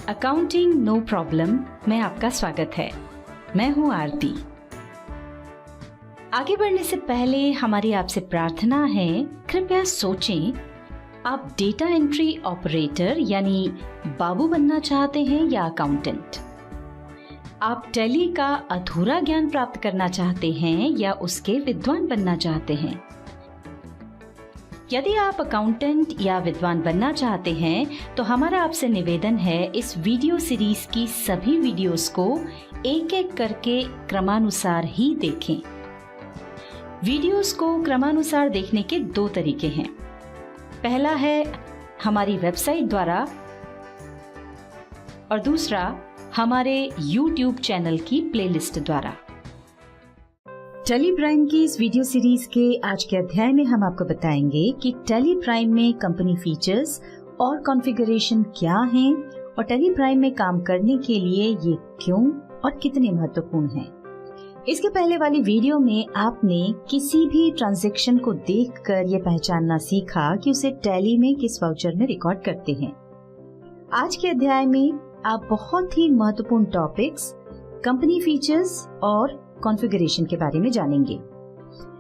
Accounting no problem में आपका स्वागत है। मैं हूं आरती। आगे बढ़ने से पहले हमारी आपसे प्रार्थना है, कृपया सोचें, आप डेटा एंट्री ऑपरेटर यानी बाबू बनना चाहते हैं या अकाउंटेंट? आप टैली का अधूरा ज्ञान प्राप्त करना चाहते हैं या उसके विद्वान बनना चाहते हैं? यदि आप अकाउंटेंट या विद्वान बनना चाहते हैं तो हमारा आपसे निवेदन है, इस वीडियो सीरीज की सभी वीडियोस को एक एक करके क्रमानुसार ही देखें। वीडियोस को क्रमानुसार देखने के दो तरीके हैं। पहला है हमारी वेबसाइट द्वारा और दूसरा हमारे YouTube चैनल की प्लेलिस्ट द्वारा। टैली प्राइम की इस वीडियो सीरीज के आज के अध्याय में हम आपको बताएंगे कि टैली प्राइम में कंपनी फीचर्स और कॉन्फ़िगरेशन क्या हैं और टैली प्राइम में काम करने के लिए ये क्यों और कितने महत्वपूर्ण हैं। इसके पहले वाली वीडियो में आपने किसी भी ट्रांजैक्शन को देखकर ये पहचानना सीखा कि उसे टैली में किस वाउचर में रिकॉर्ड करते हैं। आज के अध्याय में आप बहुत ही महत्वपूर्ण टॉपिक्स, कंपनी फीचर्स और कॉन्फ़िगरेशन के बारे में जानेंगे।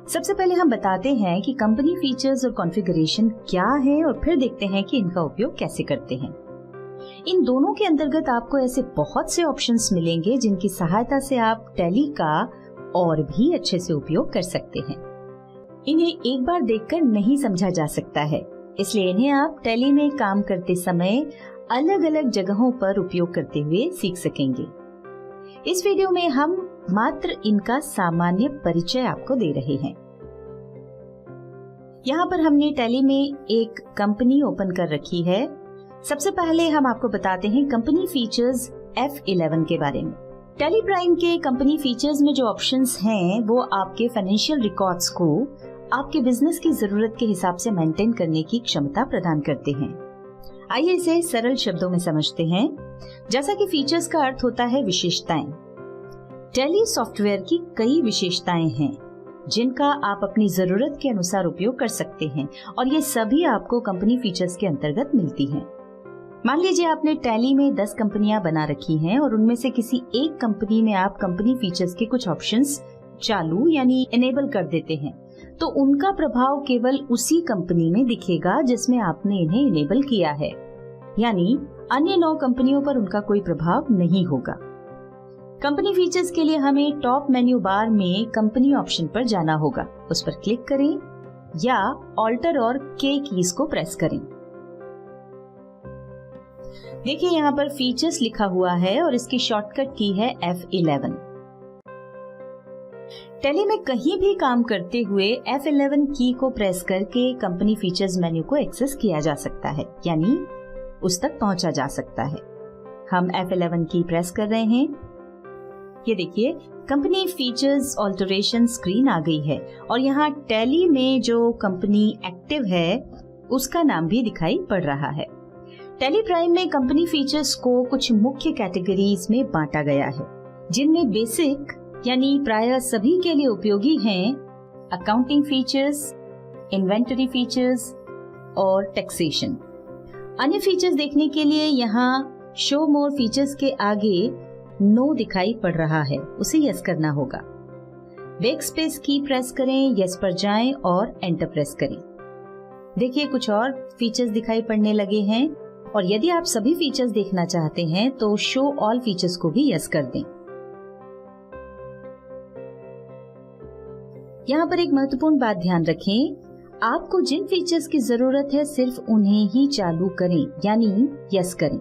सबसे पहले हम बताते हैं कि कंपनी फीचर्स और कॉन्फ़िगरेशन क्या है और फिर देखते हैं कि इनका उपयोग कैसे करते हैं। इन दोनों के अंतर्गत आपको ऐसे बहुत से ऑप्शंस मिलेंगे जिनकी सहायता से आप टैली का और भी अच्छे से उपयोग कर सकते हैं। इन्हें एक बार देखकर नहीं समझा जा सकता है, इसलिए इन्हें आप टैली में काम करते समय अलग अलग जगहों पर उपयोग करते हुए सीख सकेंगे। इस वीडियो में हम मात्र इनका सामान्य परिचय आपको दे रहे हैं। यहाँ पर हमने टैली में एक कंपनी ओपन कर रखी है। सबसे पहले हम आपको बताते हैं कंपनी फीचर्स F11 के बारे में। टैली प्राइम के कंपनी फीचर्स में जो ऑप्शंस हैं वो आपके फाइनेंशियल रिकॉर्ड्स को आपके बिजनेस की जरूरत के हिसाब से मेंटेन करने की क्षमता प्रदान करते हैं। आइए इसे सरल शब्दों में समझते हैं। जैसा कि फीचर्स का अर्थ होता है विशेषताएं। टैली सॉफ्टवेयर की कई विशेषताएं हैं जिनका आप अपनी जरूरत के अनुसार उपयोग कर सकते हैं और ये सभी आपको कंपनी फीचर्स के अंतर्गत मिलती हैं। मान लीजिए आपने टैली में 10 कंपनियां बना रखी हैं और उनमें से किसी एक कंपनी में आप कंपनी फीचर्स के कुछ ऑप्शंस चालू यानी इनेबल कर देते हैं, तो उनका प्रभाव केवल उसी कंपनी में दिखेगा जिसमें आपने इन्हें इनेबल किया है, यानी अन्य 9 कंपनियों पर उनका कोई प्रभाव नहीं होगा। कंपनी फीचर्स के लिए हमें टॉप मेन्यू बार में कंपनी ऑप्शन पर जाना होगा, उस पर क्लिक करें या ऑल्टर और के कीज को प्रेस करें। देखिए यहाँ पर फीचर्स लिखा हुआ है और इसकी शॉर्टकट की है F11। टैली में कहीं भी काम करते हुए F11 की को प्रेस करके कंपनी फीचर्स मेन्यू को एक्सेस किया जा सकता है, यानी उस तक पहुंचा जा सकता है। हम F11 की प्रेस कर रहे हैं। ये देखिए कंपनी फीचर्स ऑल्टरेशन स्क्रीन आ गई है और यहाँ टैली में जो कंपनी एक्टिव है उसका नाम भी दिखाई पड़ रहा है। टैली प्राइम में कंपनी फीचर्स को कुछ मुख्य कैटेगरीज में बांटा गया है, जिनमें बेसिक यानी प्रायः सभी के लिए उपयोगी हैं अकाउंटिंग फीचर्स, इन्वेंटरी फीचर्स और टैक्सेशन। अन्य फीचर्स देखने के लिए यहाँ शो मोर फीचर्स के आगे नो दिखाई पड़ रहा है, उसे यस करना होगा। बैक स्पेस की प्रेस करें, यस पर जाएं और एंटर प्रेस करें। देखिए कुछ और फीचर्स दिखाई पड़ने लगे हैं और यदि आप सभी फीचर्स देखना चाहते हैं तो शो ऑल फीचर्स को भी यस कर दें। यहाँ पर एक महत्वपूर्ण बात ध्यान रखें, आपको जिन फीचर्स की जरूरत है सिर्फ उन्हें ही चालू करें, यानी यस करें,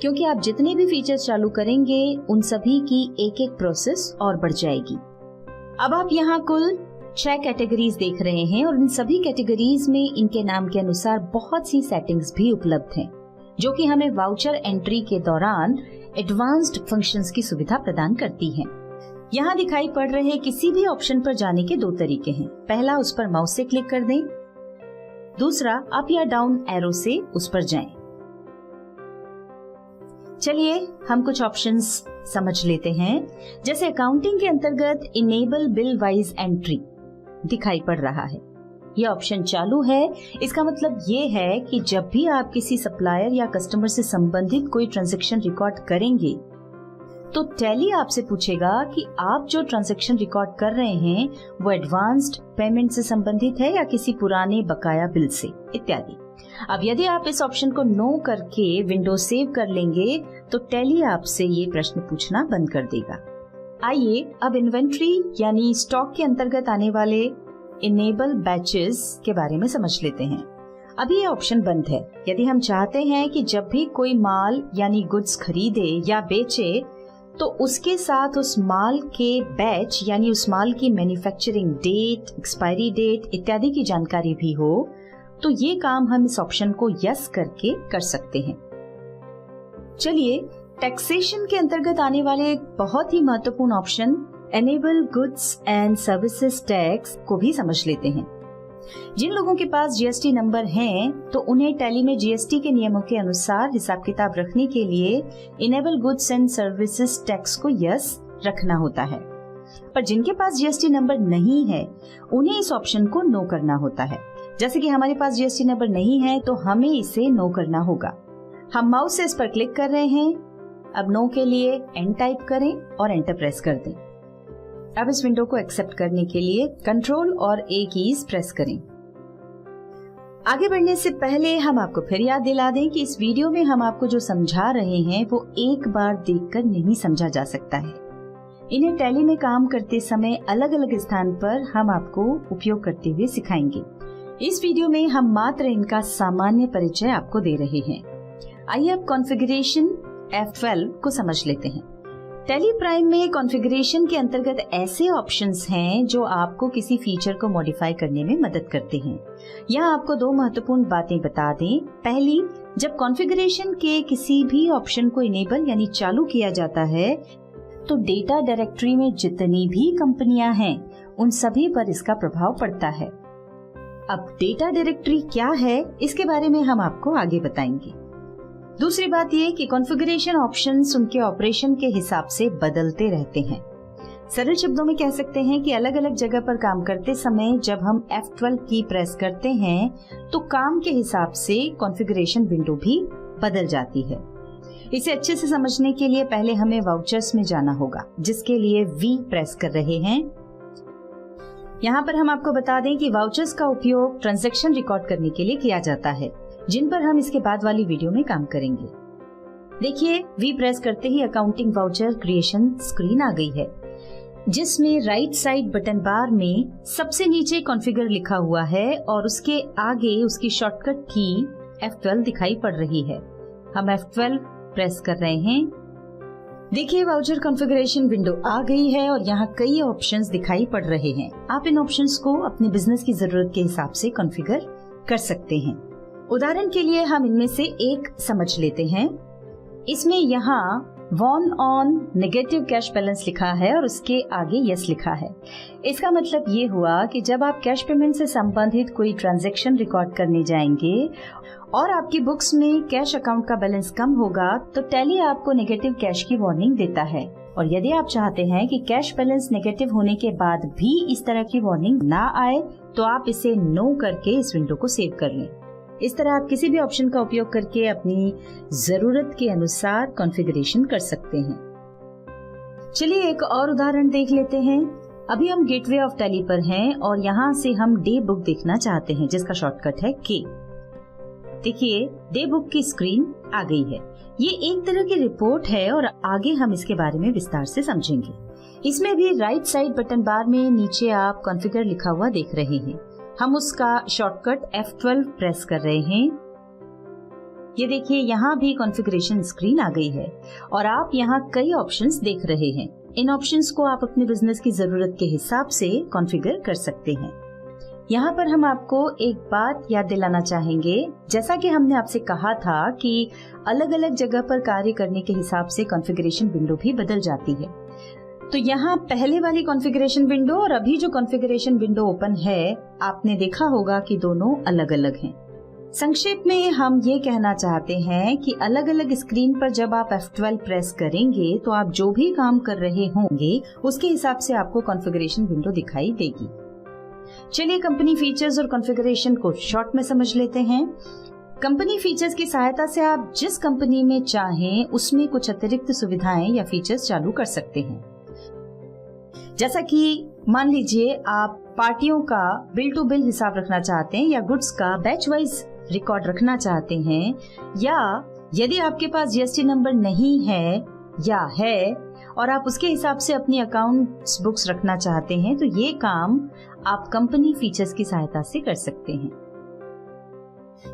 क्योंकि आप जितने भी फीचर्स चालू करेंगे उन सभी की एक एक प्रोसेस और बढ़ जाएगी। अब आप यहाँ कुल 6 कैटेगरीज देख रहे हैं और इन सभी कैटेगरीज में इनके नाम के अनुसार बहुत सी सेटिंग्स भी उपलब्ध हैं, जो कि हमें वाउचर एंट्री के दौरान एडवांस्ड फंक्शंस की सुविधा प्रदान करती हैं। यहाँ दिखाई पड़ रहे किसी भी ऑप्शन पर जाने के 2 तरीके हैं। पहला, उस पर माउस से क्लिक कर दें। दूसरा, अप या डाउन एरो से उस पर जाएं। चलिए हम कुछ ऑप्शंस समझ लेते हैं। जैसे अकाउंटिंग के अंतर्गत इनेबल बिल वाइज एंट्री दिखाई पड़ रहा है, ये ऑप्शन चालू है, इसका मतलब ये है कि जब भी आप किसी सप्लायर या कस्टमर से संबंधित कोई ट्रांजैक्शन रिकॉर्ड करेंगे तो टैली आपसे पूछेगा कि आप जो ट्रांजैक्शन रिकॉर्ड कर रहे हैं वो एडवांस्ड पेमेंट से संबंधित है या किसी पुराने बकाया बिल से इत्यादि। अब यदि आप इस ऑप्शन को नो करके विंडो सेव कर लेंगे तो टैली आपसे ये प्रश्न पूछना बंद कर देगा। आइए अब इन्वेंट्री यानी स्टॉक के अंतर्गत आने वाले इनेबल बैचेस के बारे में समझ लेते हैं। अभी ये ऑप्शन बंद है। यदि हम चाहते हैं कि जब भी कोई माल यानी गुड्स खरीदे या बेचे तो उसके साथ उस माल के बैच यानी उस माल की मैन्युफैक्चरिंग डेट, एक्सपायरी डेट इत्यादि की जानकारी भी हो, तो ये काम हम इस ऑप्शन को यस करके कर सकते हैं। चलिए टैक्सेशन के अंतर्गत आने वाले एक बहुत ही महत्वपूर्ण option enable goods and services tax को भी समझ लेते हैं। जिन लोगों के पास जीएसटी नंबर हैं तो उन्हें टैली में जीएसटी के नियमों के अनुसार हिसाब किताब रखने के लिए enable goods and services tax को यस रखना होता है। पर जिनके पास जीएसटी नंबर नहीं है उन्हें इस ऑप्शन को नो करना होता है। जैसे कि हमारे पास जीएसटी नंबर नहीं है तो हमें इसे नो करना होगा। हम माउस से इस पर क्लिक कर रहे हैं। अब नो के लिए एन टाइप करें और एंटर प्रेस कर दें। अब इस विंडो को एक्सेप्ट करने के लिए कंट्रोल और ए कीज प्रेस करें। आगे बढ़ने से पहले हम आपको फिर याद दिला दें कि इस वीडियो में हम आपको जो समझा रहे हैं वो एक बार देखकर नहीं समझा जा सकता है। इन्हें टैली में काम करते समय अलग अलग स्थान पर हम आपको उपयोग करते हुए सिखाएंगे। इस वीडियो में हम मात्र इनका सामान्य परिचय आपको दे रहे हैं। आइए अब कॉन्फ़िगरेशन F12 को समझ लेते हैं। टैली प्राइम में कॉन्फ़िगरेशन के अंतर्गत ऐसे ऑप्शंस हैं जो आपको किसी फीचर को मॉडिफाई करने में मदद करते हैं। यहाँ आपको दो महत्वपूर्ण बातें बता दें। पहली, जब कॉन्फ़िगरेशन के किसी भी ऑप्शन को इनेबल यानी चालू किया जाता है तो डेटा डायरेक्टरी में जितनी भी कंपनियां हैं उन सभी पर इसका प्रभाव पड़ता है। अब डेटा डायरेक्टरी क्या है इसके बारे में हम आपको आगे बताएंगे। दूसरी बात ये कि कॉन्फ़िगरेशन ऑप्शंस उनके ऑपरेशन के हिसाब से बदलते रहते हैं। सरल शब्दों में कह सकते हैं कि अलग अलग जगह पर काम करते समय जब हम F12 की प्रेस करते हैं तो काम के हिसाब से कॉन्फ़िगरेशन विंडो भी बदल जाती है। इसे अच्छे से समझने के लिए पहले हमें वाउचर्स में जाना होगा, जिसके लिए V प्रेस कर रहे हैं। यहाँ पर हम आपको बता दें कि वाउचर्स का उपयोग ट्रांजैक्शन रिकॉर्ड करने के लिए किया जाता है, जिन पर हम इसके बाद वाली वीडियो में काम करेंगे। देखिए V प्रेस करते ही अकाउंटिंग वाउचर क्रिएशन स्क्रीन आ गई है, जिसमें राइट साइड बटन बार में सबसे नीचे कॉन्फ़िगर लिखा हुआ है और उसके आगे उसकी शॉर्टकट की F12 दिखाई पड़ रही है। हम F12 प्रेस कर रहे हैं। देखिए वाउचर कॉन्फ़िगरेशन विंडो आ गई है और यहाँ कई ऑप्शंस दिखाई पड़ रहे हैं। आप इन ऑप्शंस को अपने बिजनेस की जरूरत के हिसाब से कॉन्फ़िगर कर सकते हैं। उदाहरण के लिए हम इनमें से एक समझ लेते हैं। इसमें यहाँ warn on negative cash balance लिखा है और उसके आगे यस लिखा है। इसका मतलब ये हुआ कि जब आप कैश पेमेंट से संबंधित कोई ट्रांजैक्शन रिकॉर्ड करने जाएंगे और आपकी बुक्स में कैश अकाउंट का बैलेंस कम होगा तो टैली आपको नेगेटिव कैश की वार्निंग देता है। और यदि आप चाहते हैं कि कैश बैलेंस नेगेटिव होने के बाद भी इस तरह की वार्निंग ना आए तो आप इसे नो करके इस विंडो को सेव कर लें। इस तरह आप किसी भी ऑप्शन का उपयोग करके अपनी जरूरत के अनुसार कॉन्फ़िगरेशन कर सकते हैं। चलिए एक और उदाहरण देख लेते हैं। अभी हम गेटवे ऑफ टैली पर हैं और यहाँ से हम डे बुक देखना चाहते हैं, जिसका शॉर्टकट है के। देखिए डे बुक की स्क्रीन आ गई है। ये एक तरह की रिपोर्ट है और आगे हम इसके बारे में विस्तार से समझेंगे। इसमें भी राइट साइड बटन बार में नीचे आप कॉन्फ़िगर लिखा हुआ देख रहे हैं। हम उसका शॉर्टकट F12 प्रेस कर रहे हैं। ये देखिए यहाँ भी कॉन्फ़िगरेशन स्क्रीन आ गई है और आप यहाँ कई ऑप्शंस देख रहे हैं। इन ऑप्शंस को आप अपने बिजनेस की जरूरत के हिसाब से कॉन्फ़िगर कर सकते हैं। यहाँ पर हम आपको एक बात याद दिलाना चाहेंगे। जैसा कि हमने आपसे कहा था कि अलग अलग जगह पर कार्य करने के हिसाब से कॉन्फ़िगरेशन विंडो भी बदल जाती है। तो यहाँ पहले वाली कॉन्फ़िगरेशन विंडो और अभी जो कॉन्फ़िगरेशन विंडो ओपन है, आपने देखा होगा कि दोनों अलग अलग हैं। संक्षेप में हम ये कहना चाहते हैं कि अलग अलग स्क्रीन पर जब आप F12 प्रेस करेंगे तो आप जो भी काम कर रहे होंगे उसके हिसाब से आपको कॉन्फ़िगरेशन विंडो दिखाई देगी। चलिए कंपनी फीचर्स और कॉन्फ़िगरेशन को शॉर्ट में समझ लेते हैं। कंपनी फीचर्स की सहायता से आप जिस कंपनी में चाहें उसमें कुछ अतिरिक्त सुविधाएं या फीचर्स चालू कर सकते हैं। जैसा कि मान लीजिए आप पार्टियों का बिल टू बिल हिसाब रखना चाहते हैं या गुड्स का बैच वाइज रिकॉर्ड रखना चाहते हैं, या यदि आपके पास जीएसटी नंबर नहीं है या है और आप उसके हिसाब से अपनी अकाउंट्स बुक्स रखना चाहते हैं, तो ये काम आप कंपनी फीचर्स की सहायता से कर सकते हैं।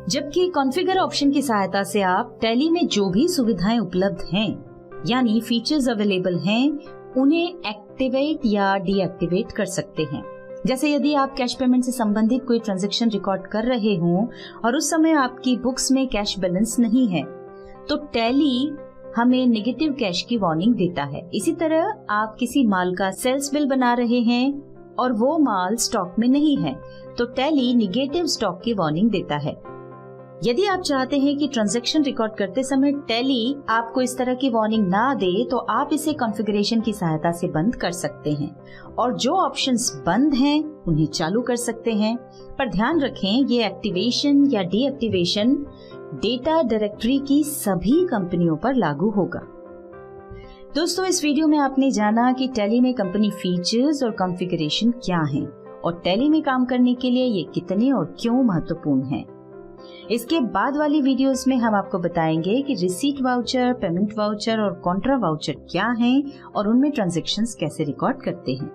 जबकि कॉन्फ़िगर ऑप्शन की सहायता से आप टैली में जो भी सुविधाएं उपलब्ध हैं यानी फीचर्स अवेलेबल हैं, उन्हें एक्टिवेट या डीएक्टिवेट कर सकते हैं। जैसे यदि आप कैश पेमेंट से संबंधित कोई ट्रांजैक्शन रिकॉर्ड कर रहे हों और उस समय आपकी बुक्स में कैश बैलेंस नहीं है, तो टैली हमें नेगेटिव कैश की वार्निंग देता है। इसी तरह आप किसी माल का सेल्स बिल बना रहे हैं और वो माल स्टॉक में नहीं है, तो टैली नेगेटिव स्टॉक की वार्निंग देता है। यदि आप चाहते हैं कि ट्रांजैक्शन रिकॉर्ड करते समय टैली आपको इस तरह की वार्निंग ना दे, तो आप इसे कॉन्फ़िगरेशन की सहायता से बंद कर सकते हैं और जो ऑप्शंस बंद हैं उन्हें चालू कर सकते हैं। पर ध्यान रखें, ये एक्टिवेशन या डीएक्टिवेशन डेटा डायरेक्टरी की सभी कंपनियों पर लागू होगा। दोस्तों, इस वीडियो में आपने जाना कि टैली में कंपनी फीचर्स और कॉन्फ़िगरेशन क्या हैं और टैली में काम करने के लिए ये कितने और क्यों महत्वपूर्ण हैं। इसके बाद वाली वीडियोस में हम आपको बताएंगे कि रिसीट वाउचर, पेमेंट वाउचर और कॉन्ट्रा वाउचर क्या हैं और उनमें ट्रांजैक्शंस कैसे रिकॉर्ड करते हैं।